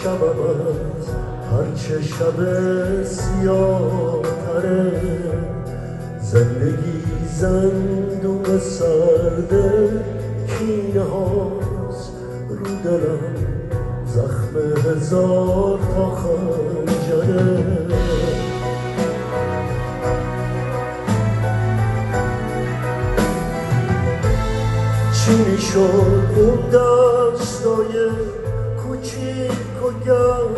شبم از هرچه شب سیاه تره، زندگی زندون سرد کینه هاست رو دلم، زخم هزار تا خنجره. چی میشد اون دستای کوچیک و گرم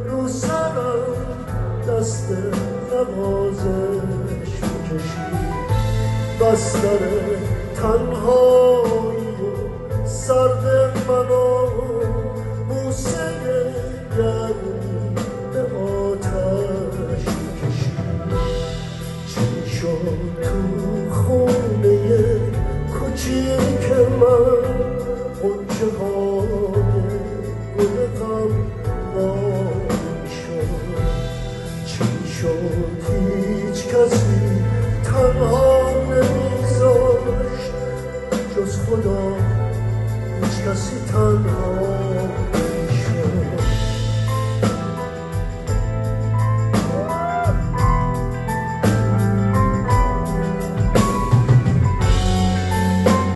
رو سرم دست نوازش میکشید، بستر تنهایی و سرد منو بوسه گرمی به آتش میکشید. چی شد تو خونه کوچیک من غنچه های گل غم نامی شد؟ چی شد هیچ کسی تنها نمیذاشت جز خدا، هیچ کسی تنها نمیشد.